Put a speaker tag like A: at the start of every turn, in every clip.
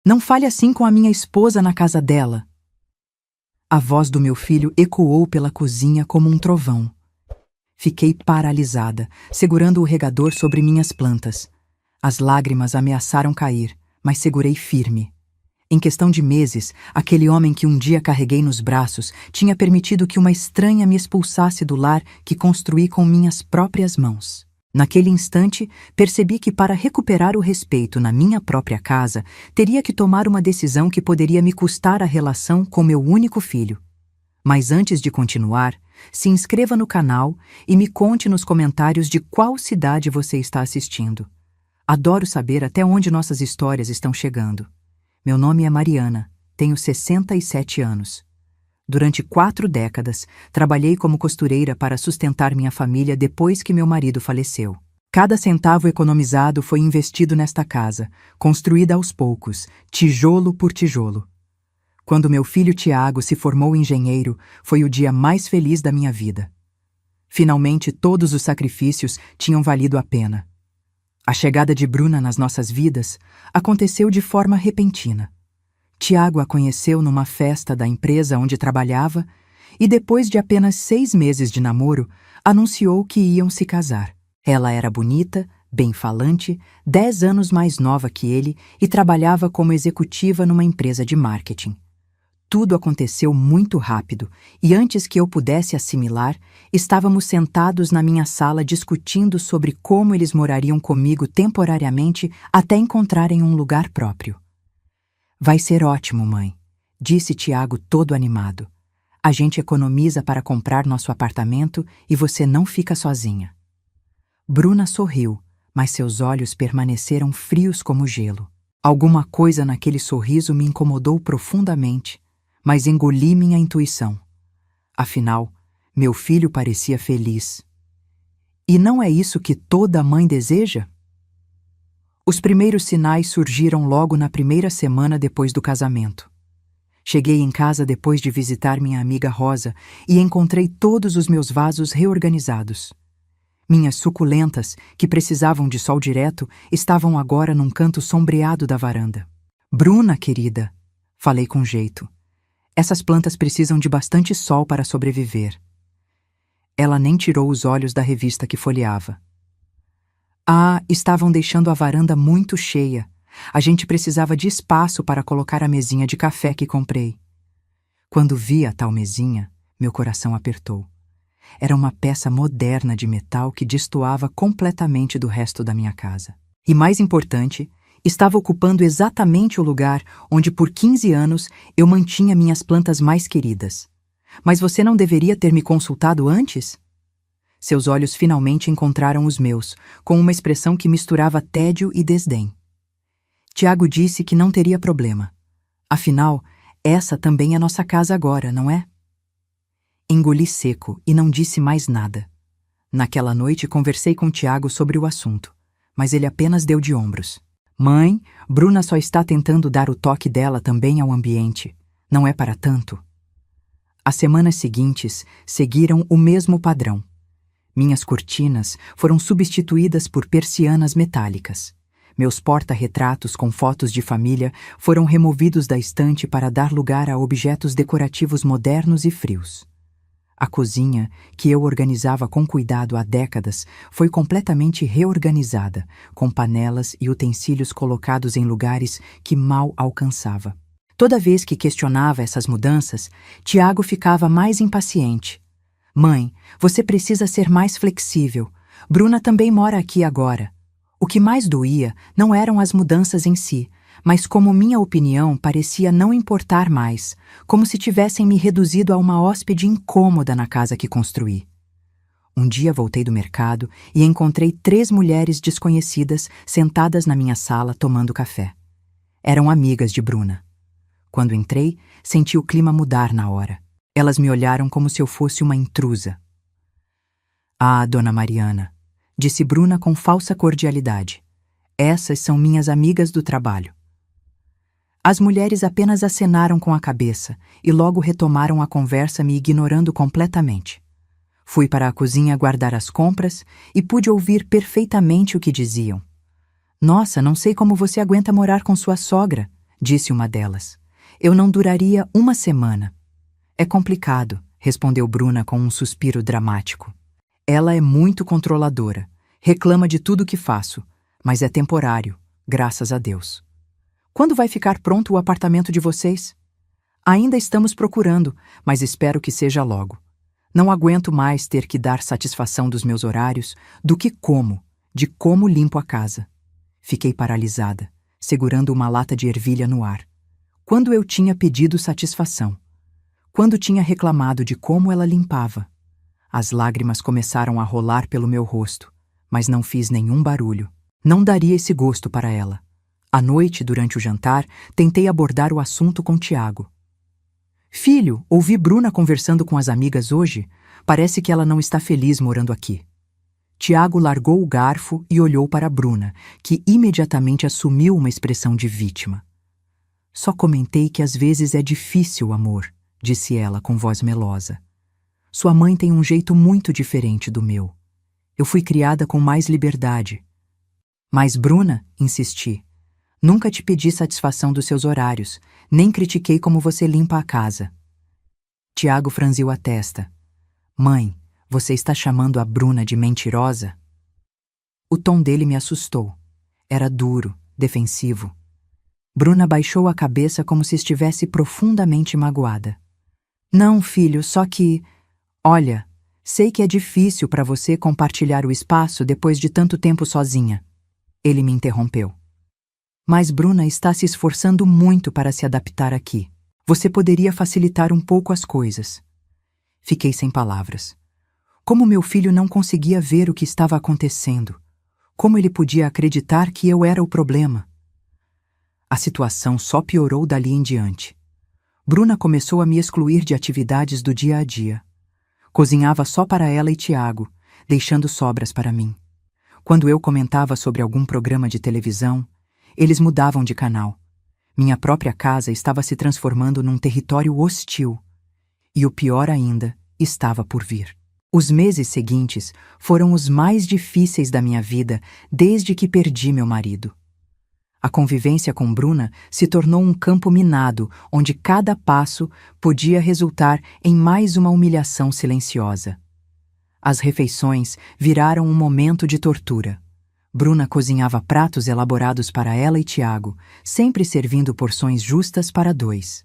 A: Não fale assim com a minha esposa na casa dela. A voz do meu filho ecoou pela cozinha como um trovão. Fiquei paralisada, segurando o regador sobre minhas plantas. As lágrimas ameaçaram cair, mas segurei firme. Em questão de meses, aquele homem que um dia carreguei nos braços tinha permitido que uma estranha me expulsasse do lar que construí com minhas próprias mãos. Naquele instante, percebi que para recuperar o respeito na minha própria casa, teria que tomar uma decisão que poderia me custar a relação com meu único filho. Mas antes de continuar, se inscreva no canal e me conte nos comentários de qual cidade você está assistindo. Adoro saber até onde nossas histórias estão chegando. Meu nome é Mariana, tenho 67 anos. Durante 4 décadas, trabalhei como costureira para sustentar minha família depois que meu marido faleceu. Cada centavo economizado foi investido nesta casa, construída aos poucos, tijolo por tijolo. Quando meu filho Tiago se formou engenheiro, foi o dia mais feliz da minha vida. Finalmente, todos os sacrifícios tinham valido a pena. A chegada de Bruna nas nossas vidas aconteceu de forma repentina. Tiago a conheceu numa festa da empresa onde trabalhava e, depois de apenas 6 meses de namoro, anunciou que iam se casar. Ela era bonita, bem-falante, 10 anos mais nova que ele e trabalhava como executiva numa empresa de marketing. Tudo aconteceu muito rápido e, antes que eu pudesse assimilar, estávamos sentados na minha sala discutindo sobre como eles morariam comigo temporariamente até encontrarem um lugar próprio. Vai ser ótimo, mãe, disse Tiago todo animado. A gente economiza para comprar nosso apartamento e você não fica sozinha. Bruna sorriu, mas seus olhos permaneceram frios como gelo. Alguma coisa naquele sorriso me incomodou profundamente, mas engoli minha intuição. Afinal, meu filho parecia feliz. E não é isso que toda mãe deseja? Os primeiros sinais surgiram logo na primeira semana depois do casamento. Cheguei em casa depois de visitar minha amiga Rosa e encontrei todos os meus vasos reorganizados. Minhas suculentas, que precisavam de sol direto, estavam agora num canto sombreado da varanda. Bruna, querida, falei com jeito. Essas plantas precisam de bastante sol para sobreviver. Ela nem tirou os olhos da revista que folheava. Estavam deixando a varanda muito cheia. A gente precisava de espaço para colocar a mesinha de café que comprei. Quando vi a tal mesinha, meu coração apertou. Era uma peça moderna de metal que destoava completamente do resto da minha casa. E mais importante, estava ocupando exatamente o lugar onde por 15 anos eu mantinha minhas plantas mais queridas. Mas você não deveria ter me consultado antes? Seus olhos finalmente encontraram os meus, com uma expressão que misturava tédio e desdém. Tiago disse que não teria problema. Afinal, essa também é nossa casa agora, não é? Engoli seco e não disse mais nada. Naquela noite conversei com Tiago sobre o assunto, mas ele apenas deu de ombros. Mãe, Bruna só está tentando dar o toque dela também ao ambiente. Não é para tanto. As semanas seguintes seguiram o mesmo padrão. Minhas cortinas foram substituídas por persianas metálicas. Meus porta-retratos com fotos de família foram removidos da estante para dar lugar a objetos decorativos modernos e frios. A cozinha, que eu organizava com cuidado há décadas, foi completamente reorganizada, com panelas e utensílios colocados em lugares que mal alcançava. Toda vez que questionava essas mudanças, Tiago ficava mais impaciente. Mãe, você precisa ser mais flexível. Bruna também mora aqui agora. O que mais doía não eram as mudanças em si, mas como minha opinião parecia não importar mais, como se tivessem me reduzido a uma hóspede incômoda na casa que construí. Um dia voltei do mercado e encontrei 3 mulheres desconhecidas sentadas na minha sala tomando café. Eram amigas de Bruna. Quando entrei, senti o clima mudar na hora. Elas me olharam como se eu fosse uma intrusa. Dona Mariana, disse Bruna com falsa cordialidade. Essas são minhas amigas do trabalho. As mulheres apenas acenaram com a cabeça e logo retomaram a conversa me ignorando completamente. Fui para a cozinha guardar as compras e pude ouvir perfeitamente o que diziam. Nossa, não sei como você aguenta morar com sua sogra, disse uma delas. Eu não duraria uma semana. É complicado, respondeu Bruna com um suspiro dramático. Ela é muito controladora, reclama de tudo que faço, mas é temporário, graças a Deus. Quando vai ficar pronto o apartamento de vocês? Ainda estamos procurando, mas espero que seja logo. Não aguento mais ter que dar satisfação dos meus horários do que de como limpo a casa. Fiquei paralisada, segurando uma lata de ervilha no ar. Quando eu tinha pedido satisfação? Quando tinha reclamado de como ela limpava? As lágrimas começaram a rolar pelo meu rosto, mas não fiz nenhum barulho. Não daria esse gosto para ela. À noite, durante o jantar, tentei abordar o assunto com Tiago. Filho, ouvi Bruna conversando com as amigas hoje. Parece que ela não está feliz morando aqui. Tiago largou o garfo e olhou para Bruna, que imediatamente assumiu uma expressão de vítima. Só comentei que às vezes é difícil, amor, disse ela com voz melosa. Sua mãe tem um jeito muito diferente do meu. Eu fui criada com mais liberdade. Mas, Bruna, insisti, nunca te pedi satisfação dos seus horários, nem critiquei como você limpa a casa. Tiago franziu a testa. Mãe, você está chamando a Bruna de mentirosa? O tom dele me assustou. Era duro, defensivo. Bruna baixou a cabeça como se estivesse profundamente magoada. Não, filho, só que... Olha, sei que é difícil para você compartilhar o espaço depois de tanto tempo sozinha. Ele me interrompeu. Mas Bruna está se esforçando muito para se adaptar aqui. Você poderia facilitar um pouco as coisas. Fiquei sem palavras. Como meu filho não conseguia ver o que estava acontecendo? Como ele podia acreditar que eu era o problema? A situação só piorou dali em diante. Bruna começou a me excluir de atividades do dia a dia. Cozinhava só para ela e Tiago, deixando sobras para mim. Quando eu comentava sobre algum programa de televisão, eles mudavam de canal. Minha própria casa estava se transformando num território hostil. E o pior ainda estava por vir. Os meses seguintes foram os mais difíceis da minha vida desde que perdi meu marido. A convivência com Bruna se tornou um campo minado, onde cada passo podia resultar em mais uma humilhação silenciosa. As refeições viraram um momento de tortura. Bruna cozinhava pratos elaborados para ela e Tiago, sempre servindo porções justas para 2.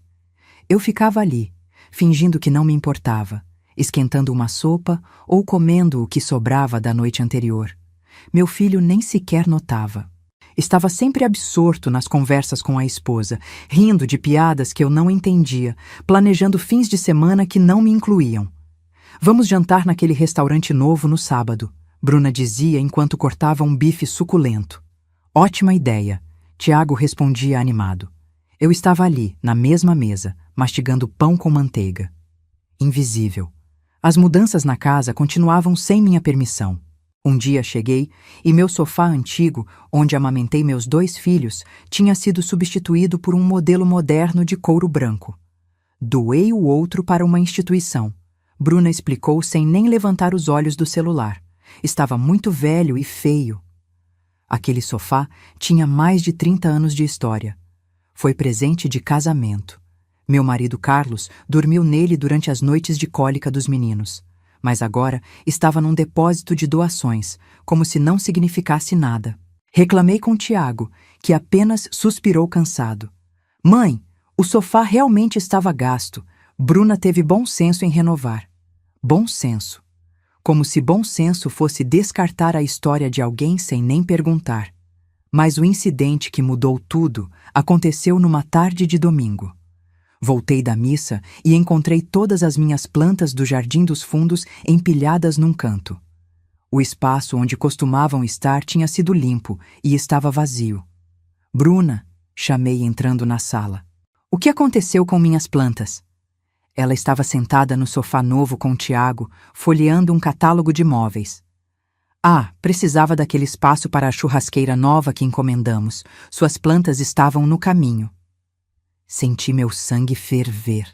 A: Eu ficava ali, fingindo que não me importava, esquentando uma sopa ou comendo o que sobrava da noite anterior. Meu filho nem sequer notava. Estava sempre absorto nas conversas com a esposa, rindo de piadas que eu não entendia, planejando fins de semana que não me incluíam. Vamos jantar naquele restaurante novo no sábado, Bruna dizia enquanto cortava um bife suculento. Ótima ideia, Tiago respondia animado. Eu estava ali, na mesma mesa, mastigando pão com manteiga. Invisível. As mudanças na casa continuavam sem minha permissão. Um dia cheguei e meu sofá antigo, onde amamentei meus 2 filhos, tinha sido substituído por um modelo moderno de couro branco. Doei o outro para uma instituição. Bruna explicou sem nem levantar os olhos do celular. Estava muito velho e feio. Aquele sofá tinha mais de 30 anos de história. Foi presente de casamento. Meu marido Carlos dormiu nele durante as noites de cólica dos meninos. Mas agora estava num depósito de doações, como se não significasse nada. Reclamei com Tiago, que apenas suspirou cansado. Mãe, o sofá realmente estava gasto. Bruna teve bom senso em renovar. Bom senso. Como se bom senso fosse descartar a história de alguém sem nem perguntar. Mas o incidente que mudou tudo aconteceu numa tarde de domingo. Voltei da missa e encontrei todas as minhas plantas do Jardim dos Fundos empilhadas num canto. O espaço onde costumavam estar tinha sido limpo e estava vazio. Bruna, chamei entrando na sala. O que aconteceu com minhas plantas? Ela estava sentada no sofá novo com Tiago, folheando um catálogo de móveis. Precisava daquele espaço para a churrasqueira nova que encomendamos. Suas plantas estavam no caminho. Senti meu sangue ferver.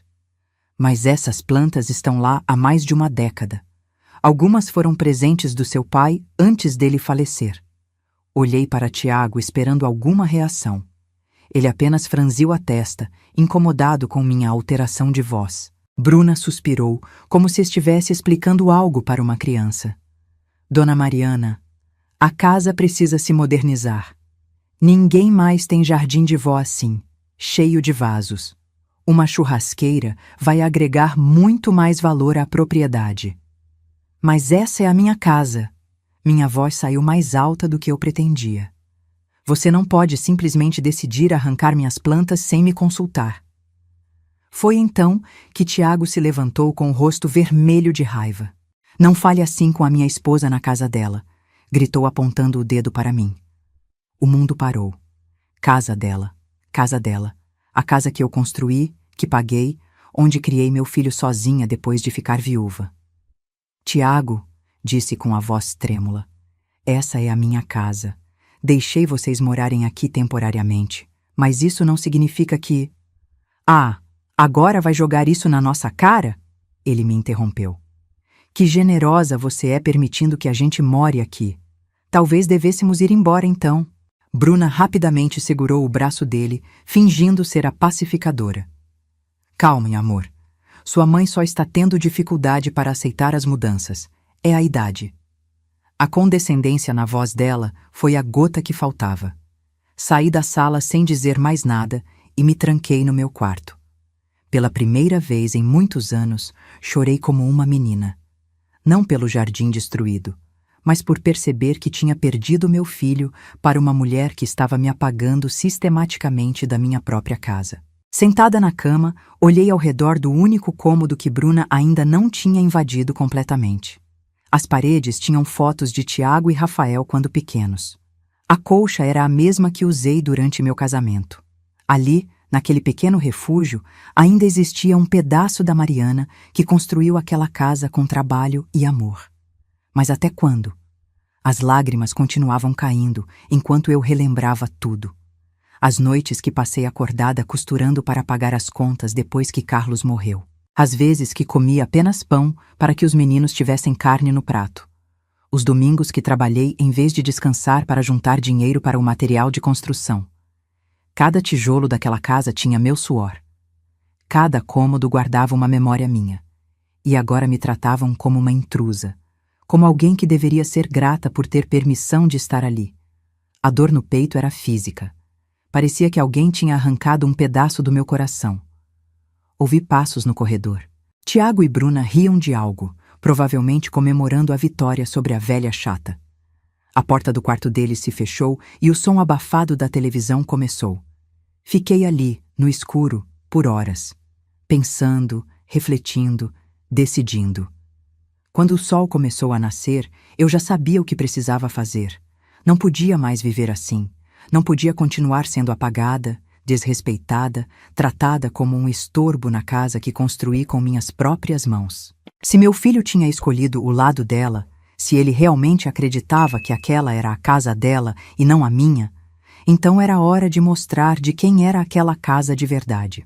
A: Mas essas plantas estão lá há mais de uma década. Algumas foram presentes do seu pai antes dele falecer. Olhei para Tiago esperando alguma reação. Ele apenas franziu a testa, incomodado com minha alteração de voz. Bruna suspirou, como se estivesse explicando algo para uma criança. Dona Mariana, a casa precisa se modernizar. Ninguém mais tem jardim de vó assim, cheio de vasos. Uma churrasqueira vai agregar muito mais valor à propriedade. Mas essa é a minha casa. Minha voz saiu mais alta do que eu pretendia. Você não pode simplesmente decidir arrancar minhas plantas sem me consultar. Foi então que Tiago se levantou com o rosto vermelho de raiva. Não fale assim com a minha esposa na casa dela, gritou apontando o dedo para mim. O mundo parou. Casa dela, a casa que eu construí, que paguei, onde criei meu filho sozinha depois de ficar viúva. Tiago, disse com a voz trêmula, essa é a minha casa. Deixei vocês morarem aqui temporariamente, mas isso não significa que... Ah, agora vai jogar isso na nossa cara? Ele me interrompeu. Que generosa você é permitindo que a gente more aqui. Talvez devêssemos ir embora então. Bruna rapidamente segurou o braço dele, fingindo ser a pacificadora. Calma, amor. Sua mãe só está tendo dificuldade para aceitar as mudanças. É a idade. A condescendência na voz dela foi a gota que faltava. Saí da sala sem dizer mais nada e me tranquei no meu quarto. Pela primeira vez em muitos anos, chorei como uma menina. Não pelo jardim destruído, mas por perceber que tinha perdido meu filho para uma mulher que estava me apagando sistematicamente da minha própria casa. Sentada na cama, olhei ao redor do único cômodo que Bruna ainda não tinha invadido completamente. As paredes tinham fotos de Tiago e Rafael quando pequenos. A colcha era a mesma que usei durante meu casamento. Ali, naquele pequeno refúgio, ainda existia um pedaço da Mariana que construiu aquela casa com trabalho e amor. Mas até quando? As lágrimas continuavam caindo enquanto eu relembrava tudo. As noites que passei acordada costurando para pagar as contas depois que Carlos morreu. As vezes que comi apenas pão para que os meninos tivessem carne no prato. Os domingos que trabalhei em vez de descansar para juntar dinheiro para o material de construção. Cada tijolo daquela casa tinha meu suor. Cada cômodo guardava uma memória minha. E agora me tratavam como uma intrusa, como alguém que deveria ser grata por ter permissão de estar ali. A dor no peito era física. Parecia que alguém tinha arrancado um pedaço do meu coração. Ouvi passos no corredor. Tiago e Bruna riam de algo, provavelmente comemorando a vitória sobre a velha chata. A porta do quarto deles se fechou e o som abafado da televisão começou. Fiquei ali, no escuro, por horas, pensando, refletindo, decidindo. Quando o sol começou a nascer, eu já sabia o que precisava fazer. Não podia mais viver assim. Não podia continuar sendo apagada, desrespeitada, tratada como um estorbo na casa que construí com minhas próprias mãos. Se meu filho tinha escolhido o lado dela, se ele realmente acreditava que aquela era a casa dela e não a minha, então era hora de mostrar de quem era aquela casa de verdade.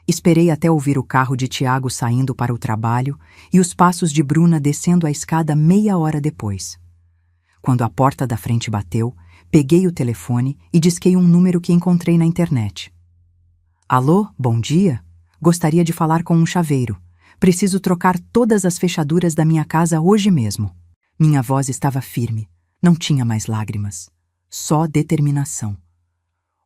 A: Esperei até ouvir o carro de Tiago saindo para o trabalho e os passos de Bruna descendo a escada meia hora depois. Quando a porta da frente bateu, peguei o telefone e disquei um número que encontrei na internet. Alô, bom dia? Gostaria de falar com um chaveiro. Preciso trocar todas as fechaduras da minha casa hoje mesmo. Minha voz estava firme. Não tinha mais lágrimas. Só determinação.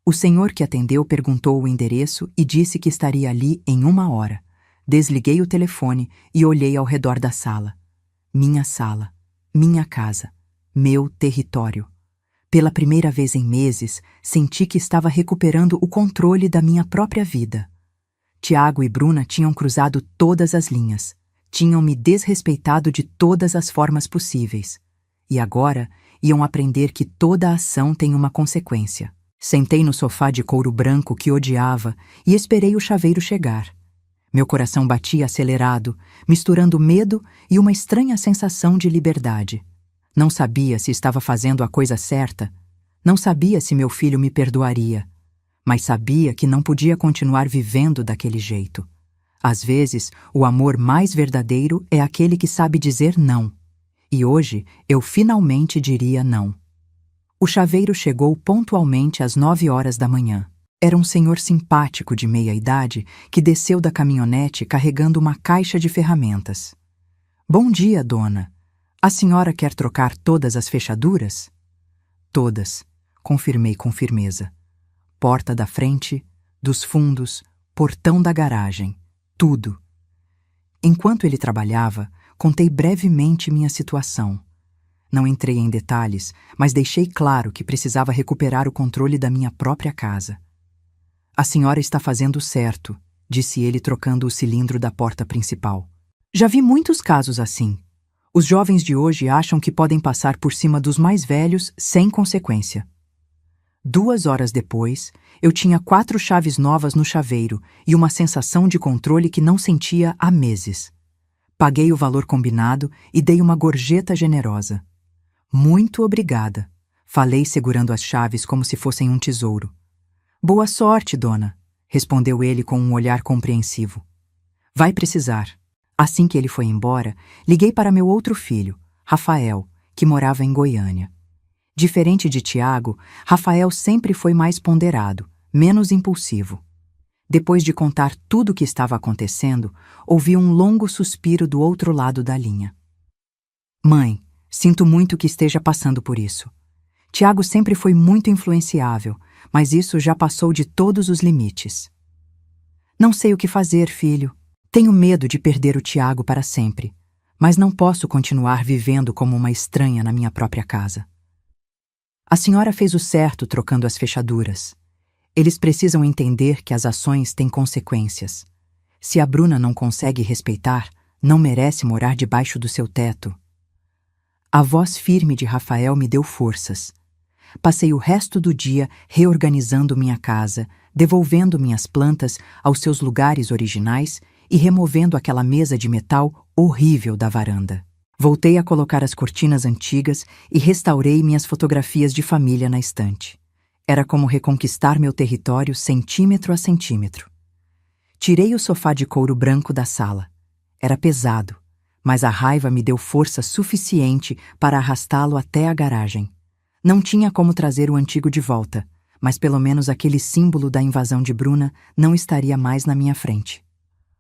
A: O senhor que atendeu perguntou o endereço e disse que estaria ali em 1 hora. Desliguei o telefone e olhei ao redor da sala. Sala, minha casa, meu território. Pela primeira vez em meses, senti que estava recuperando o controle da minha própria vida. Tiago e Bruna tinham cruzado todas as linhas, tinham me desrespeitado de todas as formas possíveis. E agora iam aprender que toda ação tem uma consequência. Sentei no sofá de couro branco que odiava e esperei o chaveiro chegar. Meu coração batia acelerado, misturando medo e uma estranha sensação de liberdade. Não sabia se estava fazendo a coisa certa. Não sabia se meu filho me perdoaria. Mas sabia que não podia continuar vivendo daquele jeito. Às vezes, o amor mais verdadeiro é aquele que sabe dizer não. E hoje, eu finalmente diria não. O chaveiro chegou pontualmente às 9 horas da manhã. Era um senhor simpático de meia-idade que desceu da caminhonete carregando uma caixa de ferramentas. Bom dia, dona. A senhora quer trocar todas as fechaduras? Todas, confirmei com firmeza. Porta da frente, dos fundos, portão da garagem, tudo. Enquanto ele trabalhava, contei brevemente minha situação. Não entrei em detalhes, mas deixei claro que precisava recuperar o controle da minha própria casa. A senhora está fazendo certo, disse ele trocando o cilindro da porta principal. Já vi muitos casos assim. Os jovens de hoje acham que podem passar por cima dos mais velhos sem consequência. 2 horas depois, eu tinha 4 chaves novas no chaveiro e uma sensação de controle que não sentia há meses. Paguei o valor combinado e dei uma gorjeta generosa. Muito obrigada, falei segurando as chaves como se fossem um tesouro. Boa sorte, dona, respondeu ele com um olhar compreensivo. Vai precisar. Assim que ele foi embora, liguei para meu outro filho, Rafael, que morava em Goiânia. Diferente de Tiago, Rafael sempre foi mais ponderado, menos impulsivo. Depois de contar tudo o que estava acontecendo, ouvi um longo suspiro do outro lado da linha. Mãe, sinto muito que esteja passando por isso. Tiago sempre foi muito influenciável, mas isso já passou de todos os limites. Não sei o que fazer, filho. Tenho medo de perder o Tiago para sempre, mas não posso continuar vivendo como uma estranha na minha própria casa. A senhora fez o certo trocando as fechaduras. Eles precisam entender que as ações têm consequências. Se a Bruna não consegue respeitar, não merece morar debaixo do seu teto. A voz firme de Rafael me deu forças. Passei o resto do dia reorganizando minha casa, devolvendo minhas plantas aos seus lugares originais e removendo aquela mesa de metal horrível da varanda. Voltei a colocar as cortinas antigas e restaurei minhas fotografias de família na estante. Era como reconquistar meu território centímetro a centímetro. Tirei o sofá de couro branco da sala. Era pesado, mas a raiva me deu força suficiente para arrastá-lo até a garagem. Não tinha como trazer o antigo de volta, mas pelo menos aquele símbolo da invasão de Bruna não estaria mais na minha frente.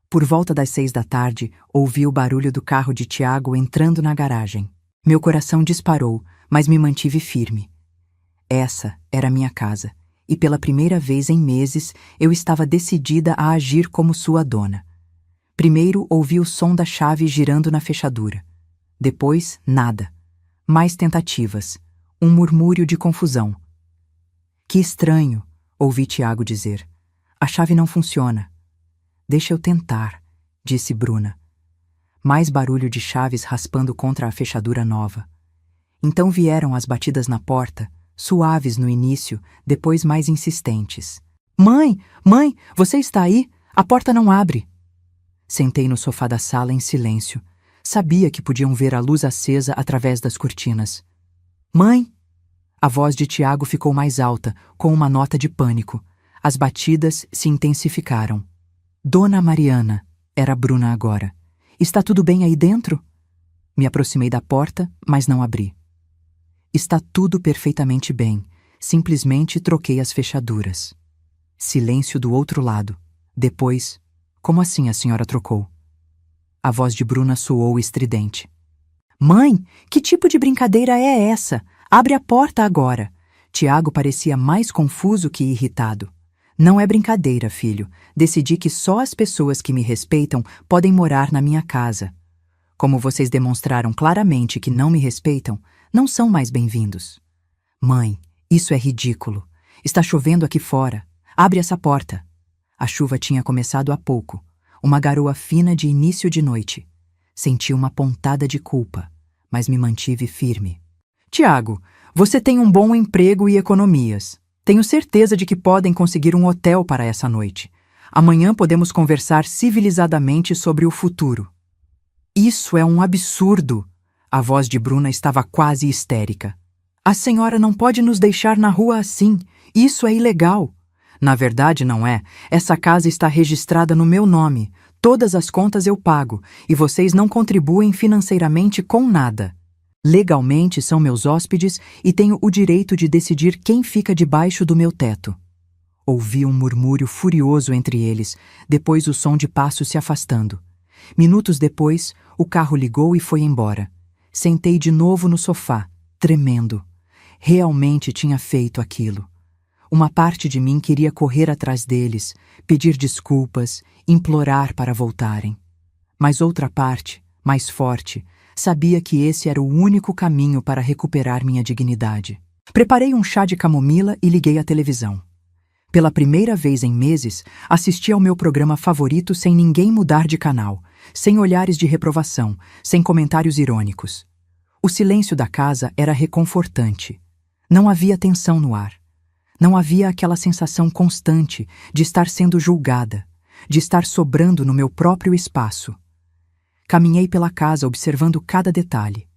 A: Por volta das 6 da tarde, ouvi o barulho do carro de Tiago entrando na garagem. Meu coração disparou, mas me mantive firme. Essa era minha casa, e pela primeira vez em meses eu estava decidida a agir como sua dona. Primeiro ouvi o som da chave girando na fechadura. Depois, nada. Mais tentativas. Um murmúrio de confusão. Que estranho, ouvi Tiago dizer. A chave não funciona. Deixa eu tentar, disse Bruna. Mais barulho de chaves raspando contra a fechadura nova. Então vieram as batidas na porta, suaves no início, depois mais insistentes. Mãe, mãe, você está aí? A porta não abre. Sentei no sofá da sala em silêncio. Sabia que podiam ver a luz acesa através das cortinas. Mãe! A voz de Tiago ficou mais alta, com uma nota de pânico. As batidas se intensificaram. Dona Mariana, era Bruna agora. Está tudo bem aí dentro? Me aproximei da porta, mas não abri. Está tudo perfeitamente bem. Simplesmente troquei as fechaduras. Silêncio do outro lado. Depois, como assim a senhora trocou? A voz de Bruna soou estridente. Mãe, que tipo de brincadeira é essa? Abre a porta agora. Tiago parecia mais confuso que irritado. Não é brincadeira, filho. Decidi que só as pessoas que me respeitam podem morar na minha casa. Como vocês demonstraram claramente que não me respeitam, não são mais bem-vindos. Mãe, isso é ridículo. Está chovendo aqui fora. Abre essa porta. A chuva tinha começado há pouco. Uma garoa fina de início de noite. Senti uma pontada de culpa, mas me mantive firme. Tiago, você tem um bom emprego e economias. Tenho certeza de que podem conseguir um hotel para essa noite. Amanhã podemos conversar civilizadamente sobre o futuro. Isso é um absurdo. A voz de Bruna estava quase histérica. A senhora não pode nos deixar na rua assim. Isso é ilegal. Na verdade, não é. Essa casa está registrada no meu nome. Todas as contas eu pago, e vocês não contribuem financeiramente com nada. Legalmente são meus hóspedes e tenho o direito de decidir quem fica debaixo do meu teto. Ouvi um murmúrio furioso entre eles, depois o som de passos se afastando. Minutos depois, o carro ligou e foi embora. Sentei de novo no sofá, tremendo. Realmente tinha feito aquilo. Uma parte de mim queria correr atrás deles, pedir desculpas, implorar para voltarem. Mas outra parte, mais forte, sabia que esse era o único caminho para recuperar minha dignidade. Preparei um chá de camomila e liguei a televisão. Pela primeira vez em meses, assisti ao meu programa favorito sem ninguém mudar de canal, sem olhares de reprovação, sem comentários irônicos. O silêncio da casa era reconfortante. Não havia tensão no ar. Não havia aquela sensação constante de estar sendo julgada, de estar sobrando no meu próprio espaço. Caminhei pela casa observando cada detalhe.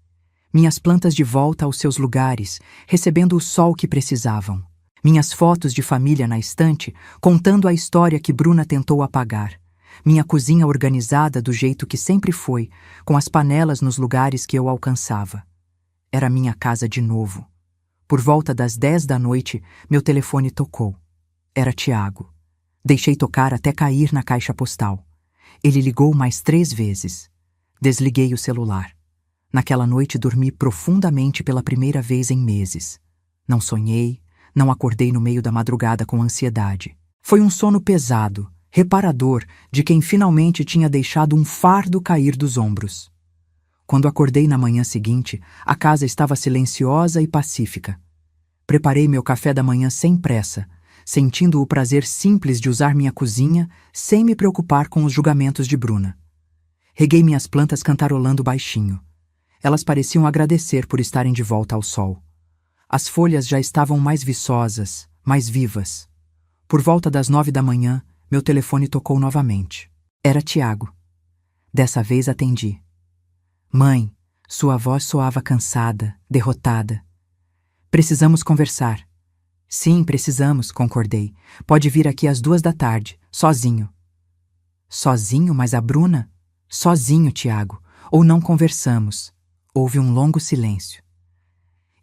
A: Minhas plantas de volta aos seus lugares, recebendo o sol que precisavam. Minhas fotos de família na estante, contando a história que Bruna tentou apagar. Minha cozinha organizada do jeito que sempre foi, com as panelas nos lugares que eu alcançava. Era minha casa de novo. Por volta das 10 da noite, meu telefone tocou. Era Tiago. Deixei tocar até cair na caixa postal. Ele ligou mais 3 vezes. Desliguei o celular. Naquela noite dormi profundamente pela primeira vez em meses. Não sonhei, não acordei no meio da madrugada com ansiedade. Foi um sono pesado, reparador, de quem finalmente tinha deixado um fardo cair dos ombros. Quando acordei na manhã seguinte, a casa estava silenciosa e pacífica. Preparei meu café da manhã sem pressa, sentindo o prazer simples de usar minha cozinha sem me preocupar com os julgamentos de Bruna. Reguei minhas plantas cantarolando baixinho. Elas pareciam agradecer por estarem de volta ao sol. As folhas já estavam mais viçosas, mais vivas. Por volta das 9 da manhã, meu telefone tocou novamente. Era Tiago. Dessa vez atendi. Mãe, sua voz soava cansada, derrotada. Precisamos conversar. Sim, precisamos, concordei. Pode vir aqui às 2 da tarde, sozinho. Sozinho, mas a Bruna? Sozinho, Tiago. Ou não conversamos. Houve um longo silêncio.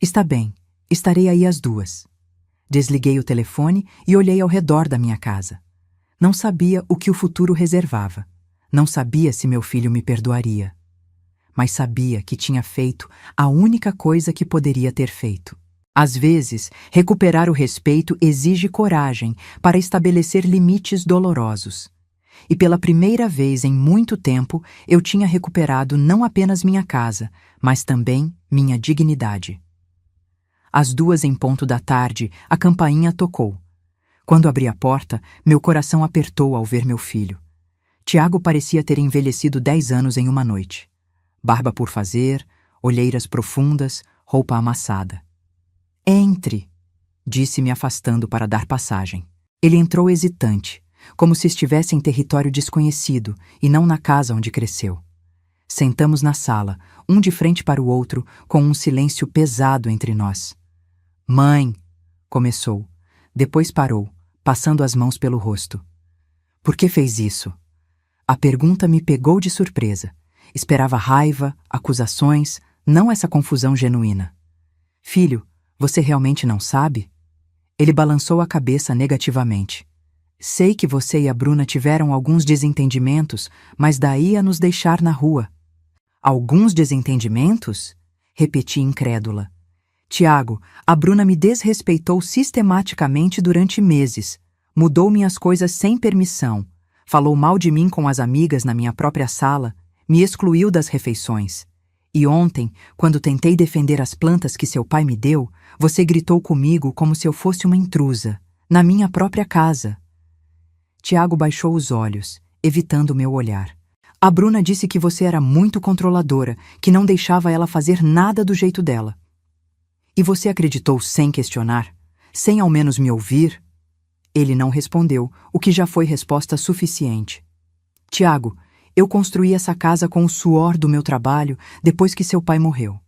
A: Está bem, estarei aí às 2. Desliguei o telefone e olhei ao redor da minha casa. Não sabia o que o futuro reservava. Não sabia se meu filho me perdoaria. Mas sabia que tinha feito a única coisa que poderia ter feito. Às vezes, recuperar o respeito exige coragem para estabelecer limites dolorosos. E pela primeira vez em muito tempo, eu tinha recuperado não apenas minha casa, mas também minha dignidade. Às 2 em ponto da tarde, a campainha tocou. Quando abri a porta, meu coração apertou ao ver meu filho. Tiago parecia ter envelhecido 10 anos em uma noite. Barba por fazer, olheiras profundas, roupa amassada. Entre, disse me afastando para dar passagem. Ele entrou hesitante, como se estivesse em território desconhecido e não na casa onde cresceu. Sentamos na sala, um de frente para o outro, com um silêncio pesado entre nós. Mãe, começou. Depois parou, passando as mãos pelo rosto. Por que fez isso? A pergunta me pegou de surpresa. Esperava raiva, acusações, não essa confusão genuína. Filho, você realmente não sabe? Ele balançou a cabeça negativamente. Sei que você e a Bruna tiveram alguns desentendimentos, mas daí a nos deixar na rua. Alguns desentendimentos? Repeti incrédula. Tiago, a Bruna me desrespeitou sistematicamente durante meses. Mudou minhas coisas sem permissão. Falou mal de mim com as amigas na minha própria sala. Me excluiu das refeições. E ontem, quando tentei defender as plantas que seu pai me deu, você gritou comigo como se eu fosse uma intrusa, na minha própria casa. Tiago baixou os olhos, evitando meu olhar. A Bruna disse que você era muito controladora, que não deixava ela fazer nada do jeito dela. E você acreditou sem questionar? Sem ao menos me ouvir? Ele não respondeu, o que já foi resposta suficiente. Tiago, eu construí essa casa com o suor do meu trabalho depois que seu pai morreu.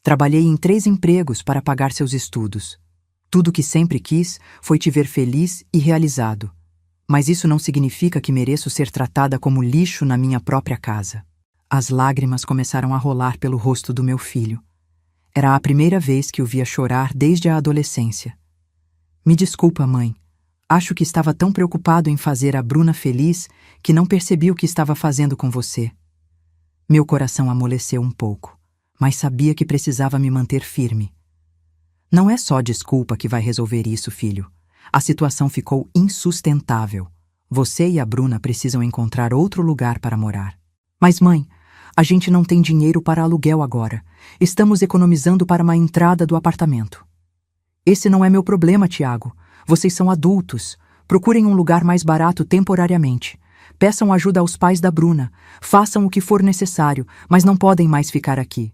A: Trabalhei em 3 empregos para pagar seus estudos. Tudo o que sempre quis foi te ver feliz e realizado. Mas isso não significa que mereço ser tratada como lixo na minha própria casa. As lágrimas começaram a rolar pelo rosto do meu filho. Era a primeira vez que o via chorar desde a adolescência. Me desculpa, mãe. Acho que estava tão preocupado em fazer a Bruna feliz que não percebi o que estava fazendo com você. Meu coração amoleceu um pouco, mas sabia que precisava me manter firme. Não é só desculpa que vai resolver isso, filho. A situação ficou insustentável. Você e a Bruna precisam encontrar outro lugar para morar. Mas, mãe, a gente não tem dinheiro para aluguel agora. Estamos economizando para uma entrada do apartamento. Esse não é meu problema, Tiago. Vocês são adultos. Procurem um lugar mais barato temporariamente. Peçam ajuda aos pais da Bruna. Façam o que for necessário, mas não podem mais ficar aqui.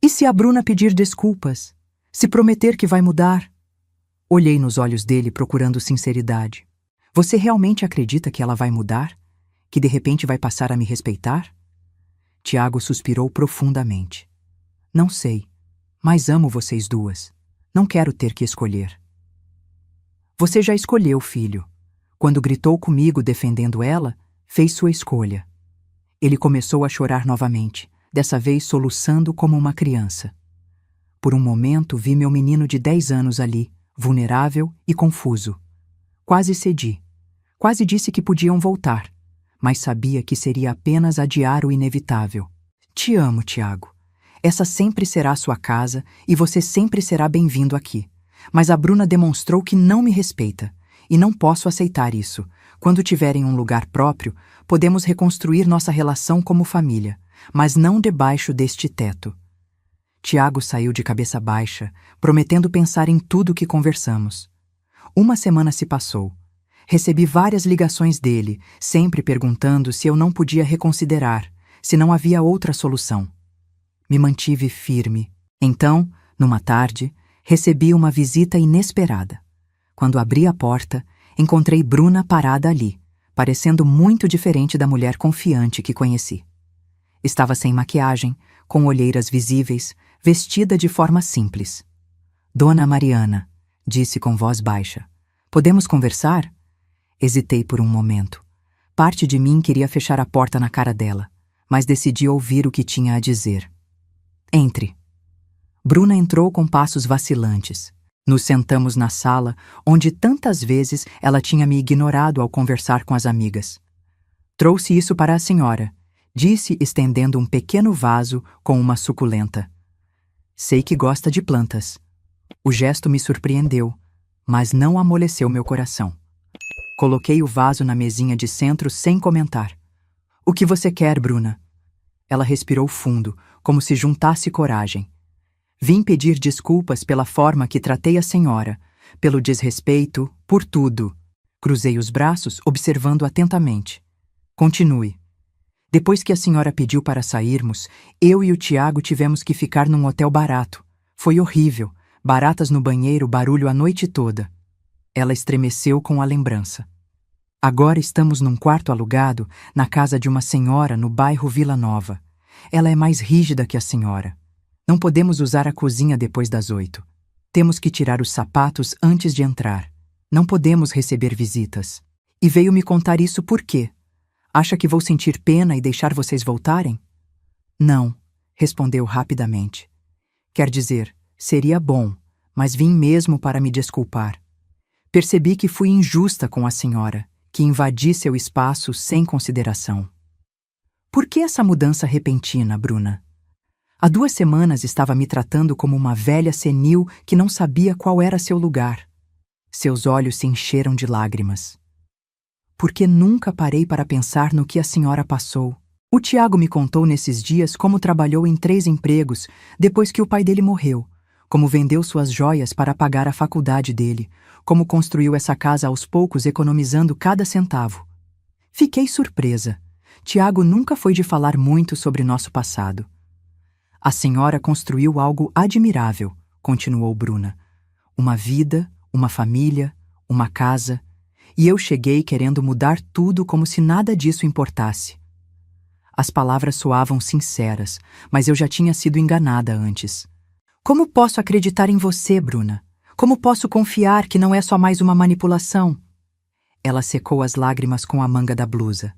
A: E se a Bruna pedir desculpas? Se prometer que vai mudar? Olhei nos olhos dele procurando sinceridade. Você realmente acredita que ela vai mudar? Que de repente vai passar a me respeitar? Tiago suspirou profundamente. Não sei, mas amo vocês duas. Não quero ter que escolher. Você já escolheu, filho. Quando gritou comigo defendendo ela, fez sua escolha. Ele começou a chorar novamente, dessa vez soluçando como uma criança. Por um momento vi meu menino de 10 anos ali, vulnerável e confuso. Quase cedi. Quase disse que podiam voltar, mas sabia que seria apenas adiar o inevitável. Te amo, Tiago. Essa sempre será sua casa e você sempre será bem-vindo aqui. Mas a Bruna demonstrou que não me respeita, e não posso aceitar isso. Quando tiverem um lugar próprio, podemos reconstruir nossa relação como família, mas não debaixo deste teto. Tiago saiu de cabeça baixa, prometendo pensar em tudo que conversamos. Uma semana se passou. Recebi várias ligações dele, sempre perguntando se eu não podia reconsiderar, se não havia outra solução. Me mantive firme. Então, numa tarde, recebi uma visita inesperada. Quando abri a porta, encontrei Bruna parada ali, parecendo muito diferente da mulher confiante que conheci. Estava sem maquiagem, com olheiras visíveis, vestida de forma simples. Dona Mariana, disse com voz baixa, podemos conversar? Hesitei por um momento. Parte de mim queria fechar a porta na cara dela, mas decidi ouvir o que tinha a dizer. Entre. Bruna entrou com passos vacilantes. Nos sentamos na sala, onde tantas vezes ela tinha me ignorado ao conversar com as amigas. Trouxe isso para a senhora, disse estendendo um pequeno vaso com uma suculenta. Sei que gosta de plantas. O gesto me surpreendeu, mas não amoleceu meu coração. Coloquei o vaso na mesinha de centro sem comentar. O que você quer, Bruna? Ela respirou fundo, como se juntasse coragem. Vim pedir desculpas pela forma que tratei a senhora, pelo desrespeito, por tudo. Cruzei os braços, observando atentamente. Continue. Depois que a senhora pediu para sairmos, eu e o Tiago tivemos que ficar num hotel barato. Foi horrível. Baratas no banheiro, barulho a noite toda. Ela estremeceu com a lembrança. Agora estamos num quarto alugado na casa de uma senhora no bairro Vila Nova. Ela é mais rígida que a senhora. Não podemos usar a cozinha depois das 8. Temos que tirar os sapatos antes de entrar. Não podemos receber visitas. E veio me contar isso por quê? Acha que vou sentir pena e deixar vocês voltarem? Não, respondeu rapidamente. Quer dizer, seria bom, mas vim mesmo para me desculpar. Percebi que fui injusta com a senhora, que invadi seu espaço sem consideração. Por que essa mudança repentina, Bruna? Há 2 semanas estava me tratando como uma velha senil que não sabia qual era seu lugar. Seus olhos se encheram de lágrimas. Porque nunca parei para pensar no que a senhora passou. O Tiago me contou nesses dias como trabalhou em 3 empregos depois que o pai dele morreu, como vendeu suas joias para pagar a faculdade dele, como construiu essa casa aos poucos economizando cada centavo. Fiquei surpresa. Tiago nunca foi de falar muito sobre nosso passado. A senhora construiu algo admirável, continuou Bruna. Uma vida, uma família, uma casa. E eu cheguei querendo mudar tudo como se nada disso importasse. As palavras soavam sinceras, mas eu já tinha sido enganada antes. Como posso acreditar em você, Bruna? Como posso confiar que não é só mais uma manipulação? Ela secou as lágrimas com a manga da blusa.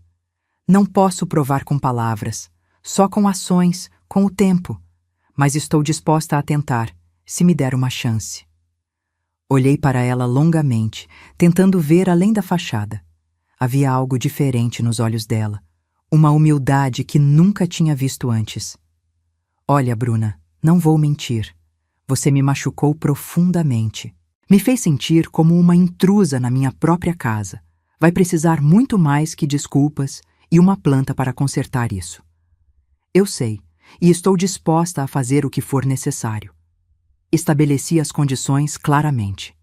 A: Não posso provar com palavras, só com ações, com o tempo. mas estou disposta a tentar, se me der uma chance. Olhei para ela longamente, tentando ver além da fachada. Havia algo diferente nos olhos dela, uma humildade que nunca tinha visto antes. Olha, Bruna, não vou mentir. Você me machucou profundamente. Me fez sentir como uma intrusa na minha própria casa. Vai precisar muito mais que desculpas e uma planta para consertar isso. Eu sei, e estou disposta a fazer o que for necessário. Estabeleci as condições claramente.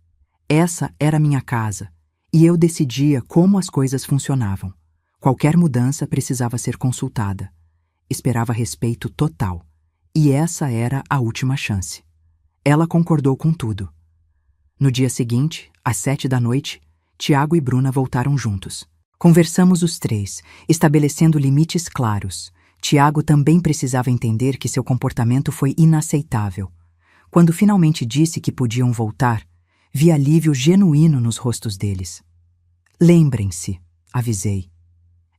A: Essa era minha casa, e eu decidia como as coisas funcionavam. Qualquer mudança precisava ser consultada. Esperava respeito total, e essa era a última chance. Ela concordou com tudo. No dia seguinte, às 7 da noite, Tiago e Bruna voltaram juntos. Conversamos os três, estabelecendo limites claros. Tiago também precisava entender que seu comportamento foi inaceitável. Quando finalmente disse que podiam voltar, vi alívio genuíno nos rostos deles. Lembrem-se, avisei.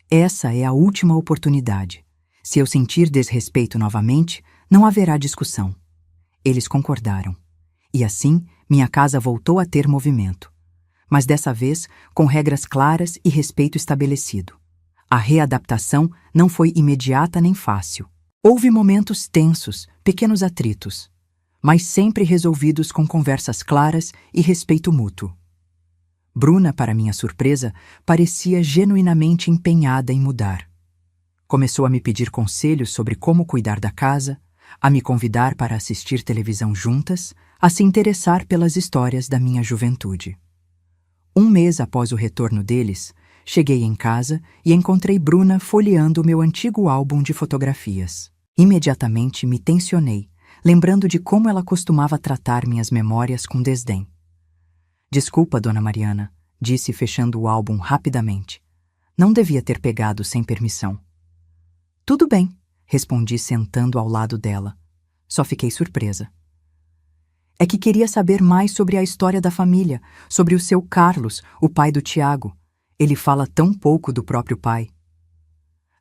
A: Essa é a última oportunidade. Se eu sentir desrespeito novamente, não haverá discussão. Eles concordaram. E assim, minha casa voltou a ter movimento. Mas dessa vez, com regras claras e respeito estabelecido. A readaptação não foi imediata nem fácil. Houve momentos tensos, pequenos atritos, mas sempre resolvidos com conversas claras e respeito mútuo. Bruna, para minha surpresa, parecia genuinamente empenhada em mudar. Começou a me pedir conselhos sobre como cuidar da casa, a me convidar para assistir televisão juntas, a se interessar pelas histórias da minha juventude. Um mês após o retorno deles, cheguei em casa e encontrei Bruna folheando o meu antigo álbum de fotografias. Imediatamente me tensionei, lembrando de como ela costumava tratar minhas memórias com desdém. Desculpa, Dona Mariana, disse fechando o álbum rapidamente. Não devia ter pegado sem permissão. Tudo bem, respondi sentando ao lado dela. Só fiquei surpresa. É que queria saber mais sobre a história da família, sobre o seu Carlos, o pai do Tiago. Ele fala tão pouco do próprio pai.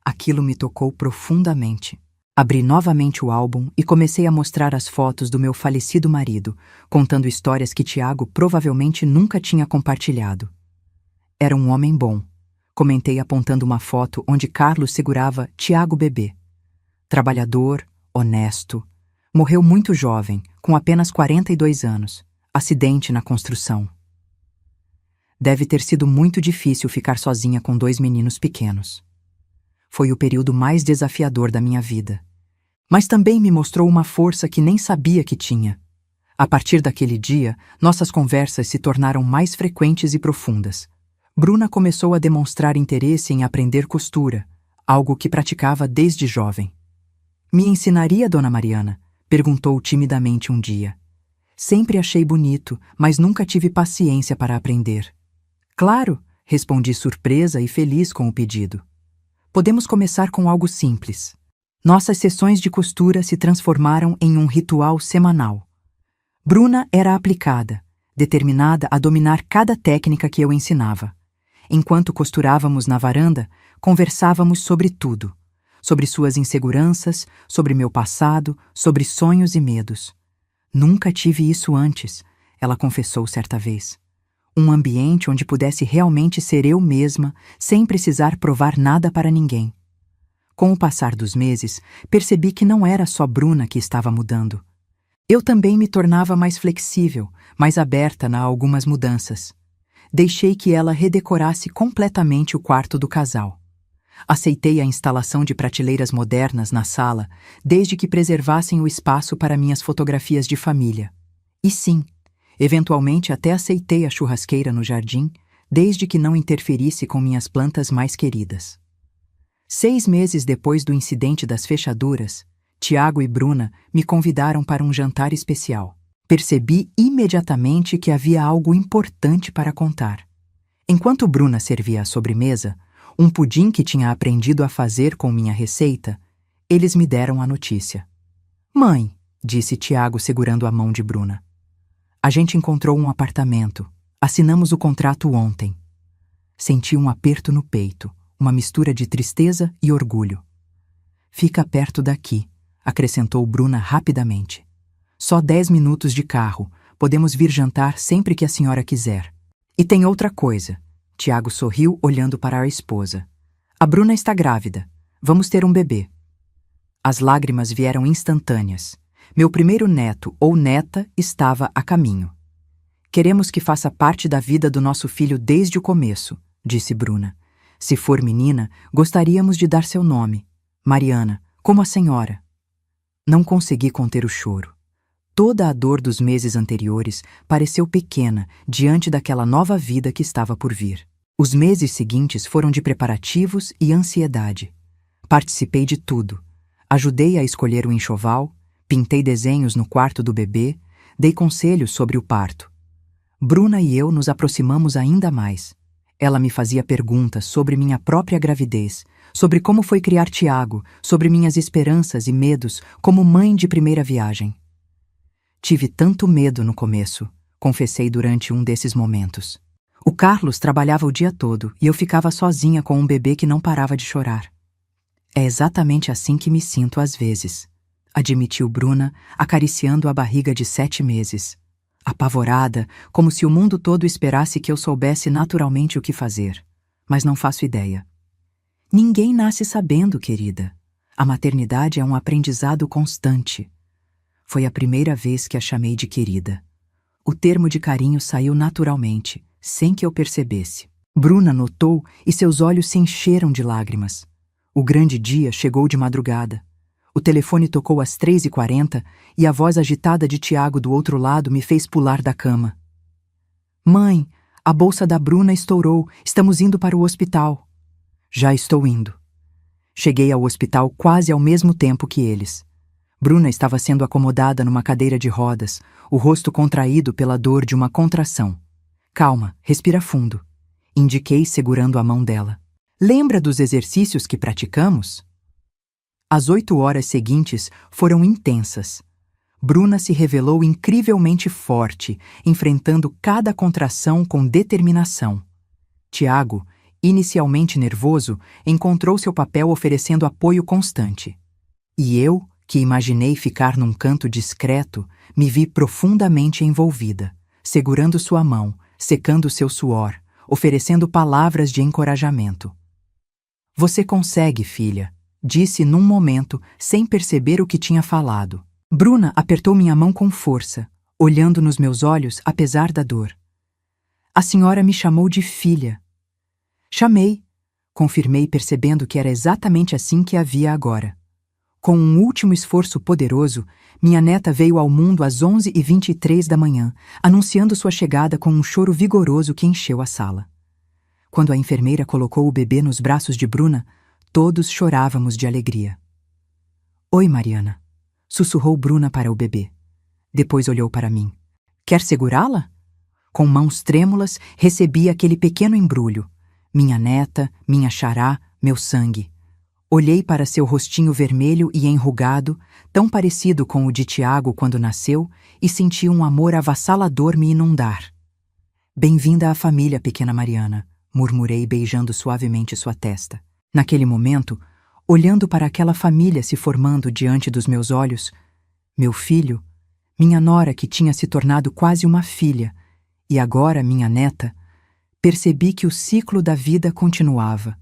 A: Aquilo me tocou profundamente. Abri novamente o álbum e comecei a mostrar as fotos do meu falecido marido, contando histórias que Tiago provavelmente nunca tinha compartilhado. Era um homem bom, comentei apontando uma foto onde Carlos segurava Tiago bebê. Trabalhador, honesto. Morreu muito jovem, com apenas 42 anos. Acidente na construção. Deve ter sido muito difícil ficar sozinha com 2 meninos pequenos. Foi o período mais desafiador da minha vida. Mas também me mostrou uma força que nem sabia que tinha. A partir daquele dia, nossas conversas se tornaram mais frequentes e profundas. Bruna começou a demonstrar interesse em aprender costura, algo que praticava desde jovem. Me ensinaria, Dona Mariana? Perguntou timidamente um dia. Sempre achei bonito, mas nunca tive paciência para aprender. Claro, respondi surpresa e feliz com o pedido. Podemos começar com algo simples. Nossas sessões de costura se transformaram em um ritual semanal. Bruna era aplicada, determinada a dominar cada técnica que eu ensinava. Enquanto costurávamos na varanda, conversávamos sobre tudo. Sobre suas inseguranças, sobre meu passado, sobre sonhos e medos. Nunca tive isso antes, ela confessou certa vez. Um ambiente onde pudesse realmente ser eu mesma, sem precisar provar nada para ninguém. Com o passar dos meses, percebi que não era só Bruna que estava mudando. Eu também me tornava mais flexível, mais aberta a algumas mudanças. Deixei que ela redecorasse completamente o quarto do casal. Aceitei a instalação de prateleiras modernas na sala, desde que preservassem o espaço para minhas fotografias de família. E sim, eventualmente até aceitei a churrasqueira no jardim, desde que não interferisse com minhas plantas mais queridas. 6 meses depois do incidente das fechaduras, Tiago e Bruna me convidaram para um jantar especial. Percebi imediatamente que havia algo importante para contar. Enquanto Bruna servia a sobremesa, um pudim que tinha aprendido a fazer com minha receita, eles me deram a notícia. Mãe, disse Tiago segurando a mão de Bruna. A gente encontrou um apartamento. Assinamos o contrato ontem. Senti um aperto no peito, uma mistura de tristeza e orgulho. Fica perto daqui. acrescentou Bruna rapidamente. Só 10 minutos de carro. Podemos vir jantar sempre que a senhora quiser. E tem outra coisa. Tiago sorriu olhando para a esposa. A Bruna está grávida. Vamos ter um bebê. As lágrimas vieram instantâneas. Meu primeiro neto ou neta estava a caminho. Queremos que faça parte da vida do nosso filho desde o começo, disse Bruna. Se for menina, gostaríamos de dar seu nome. Mariana, como a senhora. Não consegui conter o choro. Toda a dor dos meses anteriores pareceu pequena diante daquela nova vida que estava por vir. Os meses seguintes foram de preparativos e ansiedade. Participei de tudo. Ajudei a escolher o enxoval, pintei desenhos no quarto do bebê, dei conselhos sobre o parto. Bruna e eu nos aproximamos ainda mais. Ela me fazia perguntas sobre minha própria gravidez, sobre como foi criar Tiago, sobre minhas esperanças e medos como mãe de primeira viagem. Tive tanto medo no começo, confessei durante um desses momentos. O Carlos trabalhava o dia todo e eu ficava sozinha com um bebê que não parava de chorar. É exatamente assim que me sinto às vezes, admitiu Bruna, acariciando a barriga de 7 meses. Apavorada, como se o mundo todo esperasse que eu soubesse naturalmente o que fazer. Mas não faço ideia. Ninguém nasce sabendo, querida. A maternidade é um aprendizado constante. Foi a primeira vez que a chamei de querida. O termo de carinho saiu naturalmente, sem que eu percebesse. Bruna notou e seus olhos se encheram de lágrimas. O grande dia chegou de madrugada. O telefone tocou às 3h40 e a voz agitada de Tiago do outro lado me fez pular da cama. Mãe, a bolsa da Bruna estourou. Estamos indo para o hospital. Já estou indo. Cheguei ao hospital quase ao mesmo tempo que eles. Bruna estava sendo acomodada numa cadeira de rodas, o rosto contraído pela dor de uma contração. Calma, respira fundo. Indiquei segurando a mão dela. Lembra dos exercícios que praticamos? As 8 horas seguintes foram intensas. Bruna se revelou incrivelmente forte, enfrentando cada contração com determinação. Tiago, inicialmente nervoso, encontrou seu papel oferecendo apoio constante. E eu, que imaginei ficar num canto discreto, me vi profundamente envolvida, segurando sua mão, secando seu suor, oferecendo palavras de encorajamento. Você consegue, filha, disse num momento, sem perceber o que tinha falado. Bruna apertou minha mão com força, olhando nos meus olhos apesar da dor. A senhora me chamou de filha. Chamei, confirmei percebendo que era exatamente assim que havia agora. Com um último esforço poderoso, minha neta veio ao mundo às 11h23 da manhã, anunciando sua chegada com um choro vigoroso que encheu a sala. Quando a enfermeira colocou o bebê nos braços de Bruna, todos chorávamos de alegria. Oi, Mariana, sussurrou Bruna para o bebê. Depois olhou para mim. Quer segurá-la? Com mãos trêmulas, recebi aquele pequeno embrulho. Minha neta, minha xará, meu sangue. Olhei para seu rostinho vermelho e enrugado, tão parecido com o de Tiago quando nasceu, e senti um amor avassalador me inundar. Bem-vinda à família, pequena Mariana, murmurei beijando suavemente sua testa. Naquele momento, olhando para aquela família se formando diante dos meus olhos, meu filho, minha nora que tinha se tornado quase uma filha, e agora minha neta, percebi que o ciclo da vida continuava.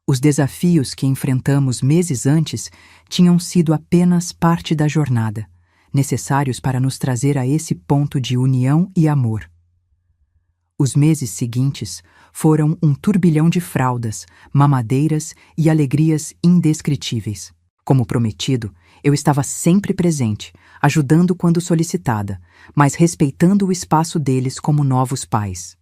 A: Os desafios que enfrentamos meses antes tinham sido apenas parte da jornada, necessários para nos trazer a esse ponto de união e amor. Os meses seguintes foram um turbilhão de fraldas, mamadeiras e alegrias indescritíveis. Como prometido, eu estava sempre presente, ajudando quando solicitada, mas respeitando o espaço deles como novos pais.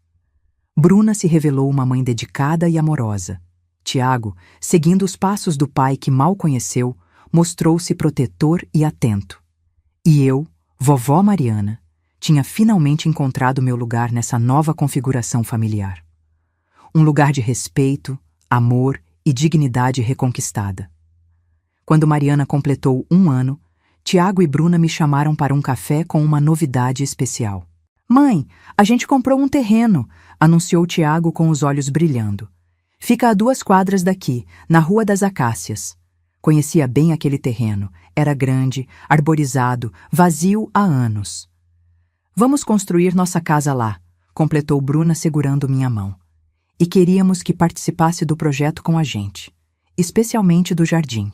A: Bruna se revelou uma mãe dedicada e amorosa. Tiago, seguindo os passos do pai que mal conheceu, mostrou-se protetor e atento. E eu, vovó Mariana, tinha finalmente encontrado meu lugar nessa nova configuração familiar. Um lugar de respeito, amor e dignidade reconquistada. Quando Mariana completou 1 ano, Tiago e Bruna me chamaram para um café com uma novidade especial. Mãe, a gente comprou um terreno, anunciou Tiago com os olhos brilhando. Fica a 2 quadras daqui, na Rua das Acácias. Conhecia bem aquele terreno. Era grande, arborizado, vazio há anos. Vamos construir nossa casa lá, completou Bruna segurando minha mão. E queríamos que participasse do projeto com a gente, especialmente do jardim.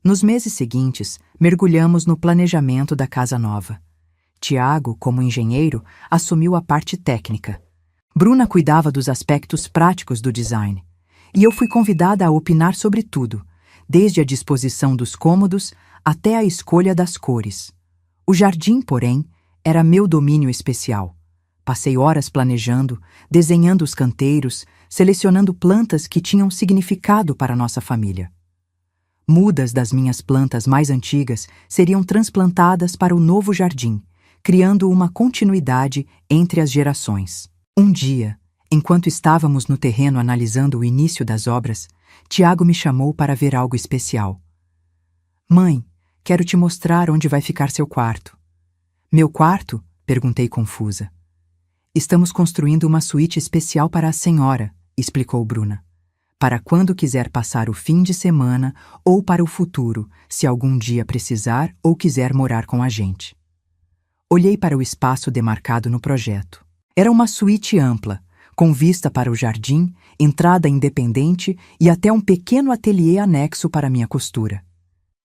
A: Nos meses seguintes, mergulhamos no planejamento da casa nova. Tiago, como engenheiro, assumiu a parte técnica. Bruna cuidava dos aspectos práticos do design. E eu fui convidada a opinar sobre tudo, desde a disposição dos cômodos até a escolha das cores. O jardim, porém, era meu domínio especial. Passei horas planejando, desenhando os canteiros, selecionando plantas que tinham significado para nossa família. Mudas das minhas plantas mais antigas seriam transplantadas para o novo jardim, criando uma continuidade entre as gerações. Um dia, enquanto estávamos no terreno analisando o início das obras, Tiago me chamou para ver algo especial. Mãe, quero te mostrar onde vai ficar seu quarto. Meu quarto? Perguntei confusa. Estamos construindo uma suíte especial para a senhora, explicou Bruna. Para quando quiser passar o fim de semana ou para o futuro, se algum dia precisar ou quiser morar com a gente. Olhei para o espaço demarcado no projeto. Era uma suíte ampla, com vista para o jardim, entrada independente e até um pequeno ateliê anexo para minha costura.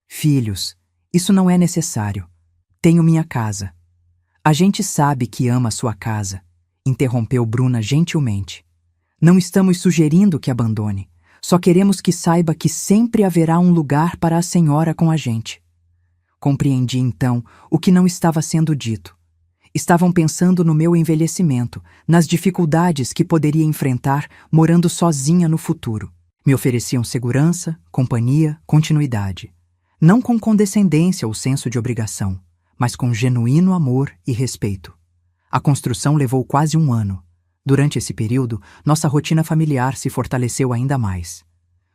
A: Filhos, isso não é necessário. Tenho minha casa. A gente sabe que ama sua casa, interrompeu Bruna gentilmente. Não estamos sugerindo que abandone. Só queremos que saiba que sempre haverá um lugar para a senhora com a gente. Compreendi então o que não estava sendo dito. Estavam pensando no meu envelhecimento, nas dificuldades que poderia enfrentar morando sozinha no futuro. Me ofereciam segurança, companhia, continuidade. Não com condescendência ou senso de obrigação, mas com genuíno amor e respeito. A construção levou quase um ano. Durante esse período, nossa rotina familiar se fortaleceu ainda mais.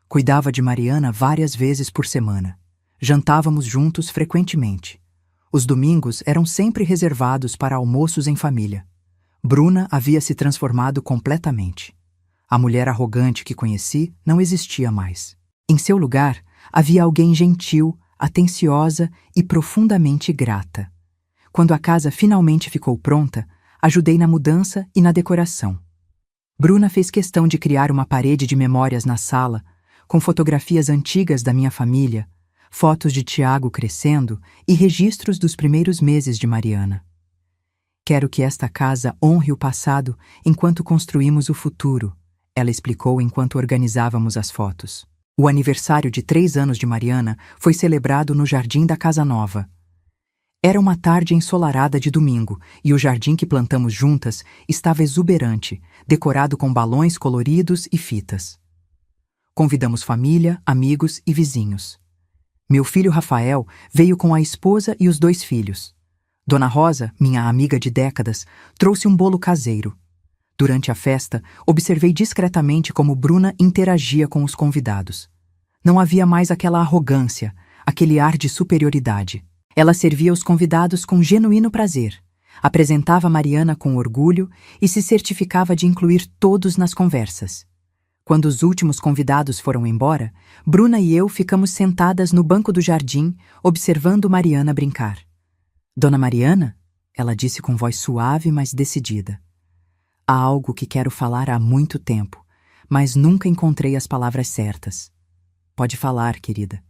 A: Cuidava de Mariana várias vezes por semana. Jantávamos juntos frequentemente. Os domingos eram sempre reservados para almoços em família. Bruna havia se transformado completamente. A mulher arrogante que conheci não existia mais. Em seu lugar, havia alguém gentil, atenciosa e profundamente grata. Quando a casa finalmente ficou pronta, ajudei na mudança e na decoração. Bruna fez questão de criar uma parede de memórias na sala, com fotografias antigas da minha família, fotos de Tiago crescendo e registros dos primeiros meses de Mariana. Quero que esta casa honre o passado enquanto construímos o futuro, ela explicou enquanto organizávamos as fotos. O aniversário de 3 anos de Mariana foi celebrado no jardim da casa nova. Era uma tarde ensolarada de domingo e o jardim que plantamos juntas estava exuberante, decorado com balões coloridos e fitas. Convidamos família, amigos e vizinhos. Meu filho Rafael veio com a esposa e os 2 filhos. Dona Rosa, minha amiga de décadas, trouxe um bolo caseiro. Durante a festa, observei discretamente como Bruna interagia com os convidados. Não havia mais aquela arrogância, aquele ar de superioridade. Ela servia os convidados com genuíno prazer, apresentava Mariana com orgulho e se certificava de incluir todos nas conversas. Quando os últimos convidados foram embora, Bruna e eu ficamos sentadas no banco do jardim, observando Mariana brincar. Dona Mariana, ela disse com voz suave, mas decidida. Há algo que quero falar há muito tempo, mas nunca encontrei as palavras certas. Pode falar, querida.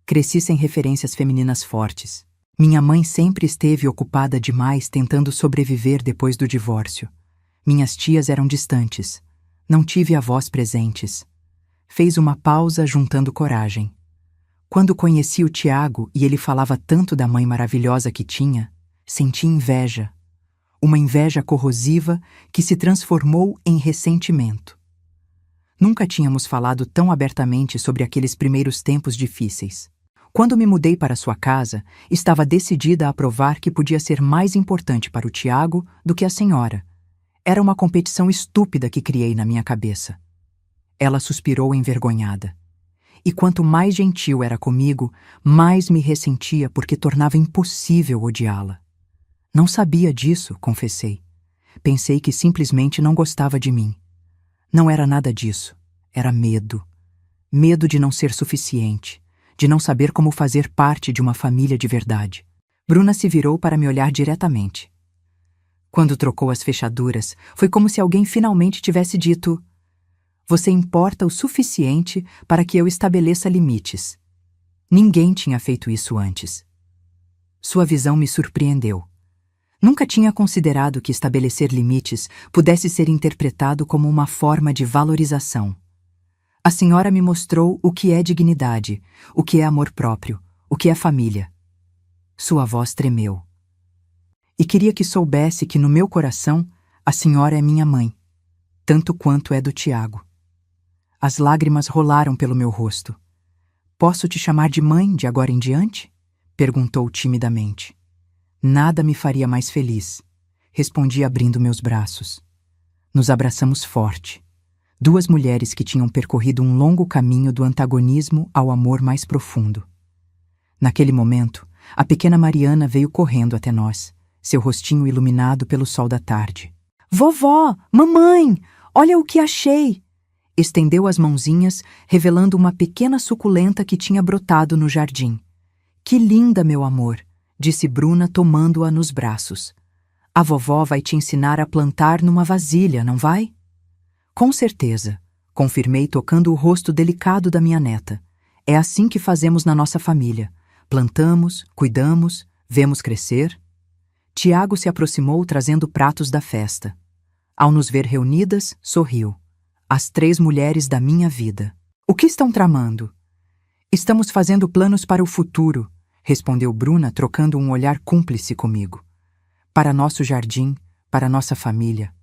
A: Cresci sem referências femininas fortes. Minha mãe sempre esteve ocupada demais tentando sobreviver depois do divórcio. Minhas tias eram distantes. Não tive avós presentes. Fez uma pausa juntando coragem. Quando conheci o Tiago e ele falava tanto da mãe maravilhosa que tinha, senti inveja. Uma inveja corrosiva que se transformou em ressentimento. Nunca tínhamos falado tão abertamente sobre aqueles primeiros tempos difíceis. Quando me mudei para sua casa, estava decidida a provar que podia ser mais importante para o Tiago do que a senhora. Era uma competição estúpida que criei na minha cabeça. Ela suspirou envergonhada. E quanto mais gentil era comigo, mais me ressentia porque tornava impossível odiá-la. Não sabia disso, confessei. Pensei que simplesmente não gostava de mim. Não era nada disso. Era medo. Medo de não ser suficiente, de não saber como fazer parte de uma família de verdade. Bruna se virou para me olhar diretamente. Quando trocou as fechaduras, foi como se alguém finalmente tivesse dito: "Você importa o suficiente para que eu estabeleça limites." Ninguém tinha feito isso antes. Sua visão me surpreendeu. Nunca tinha considerado que estabelecer limites pudesse ser interpretado como uma forma de valorização. A senhora me mostrou o que é dignidade, o que é amor próprio, o que é família. Sua voz tremeu. E queria que soubesse que no meu coração a senhora é minha mãe, tanto quanto é do Tiago. As lágrimas rolaram pelo meu rosto. "Posso te chamar de mãe de agora em diante?" perguntou timidamente. "Nada me faria mais feliz", respondi abrindo meus braços. Nos abraçamos forte. Duas mulheres que tinham percorrido um longo caminho do antagonismo ao amor mais profundo. Naquele momento, a pequena Mariana veio correndo até nós, seu rostinho iluminado pelo sol da tarde. "Vovó! Mamãe! Olha o que achei!" Estendeu as mãozinhas, revelando uma pequena suculenta que tinha brotado no jardim. "Que linda, meu amor!" disse Bruna, tomando-a nos braços. "A vovó vai te ensinar a plantar numa vasilha, não vai?" "Com certeza", confirmei, tocando o rosto delicado da minha neta. "É assim que fazemos na nossa família. Plantamos, cuidamos, vemos crescer." Tiago se aproximou trazendo pratos da festa. Ao nos ver reunidas, sorriu. "As 3 mulheres da minha vida. O que estão tramando?" "Estamos fazendo planos para o futuro", respondeu Bruna, trocando um olhar cúmplice comigo. "Para nosso jardim, para nossa família."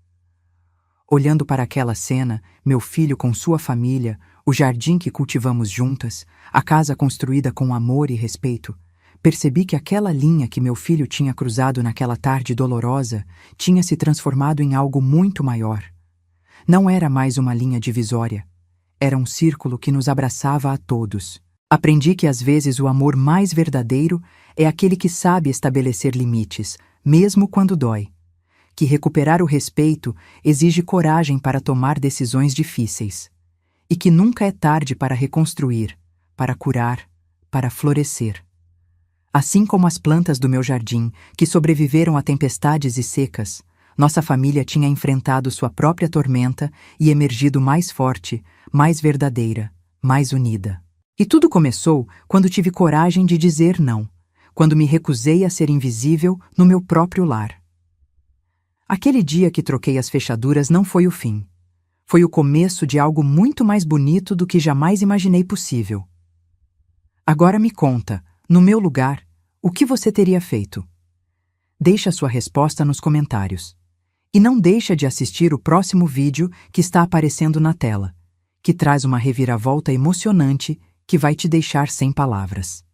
A: Olhando para aquela cena, meu filho com sua família, o jardim que cultivamos juntas, a casa construída com amor e respeito, percebi que aquela linha que meu filho tinha cruzado naquela tarde dolorosa tinha se transformado em algo muito maior. Não era mais uma linha divisória. Era um círculo que nos abraçava a todos. Aprendi que às vezes o amor mais verdadeiro é aquele que sabe estabelecer limites, mesmo quando dói. Que recuperar o respeito exige coragem para tomar decisões difíceis. E que nunca é tarde para reconstruir, para curar, para florescer. Assim como as plantas do meu jardim, que sobreviveram a tempestades e secas, nossa família tinha enfrentado sua própria tormenta e emergido mais forte, mais verdadeira, mais unida. E tudo começou quando tive coragem de dizer não, quando me recusei a ser invisível no meu próprio lar. Aquele dia que troquei as fechaduras não foi o fim. Foi o começo de algo muito mais bonito do que jamais imaginei possível. Agora me conta, no meu lugar, o que você teria feito? Deixe a sua resposta nos comentários. E não deixa de assistir o próximo vídeo que está aparecendo na tela, que traz uma reviravolta emocionante que vai te deixar sem palavras.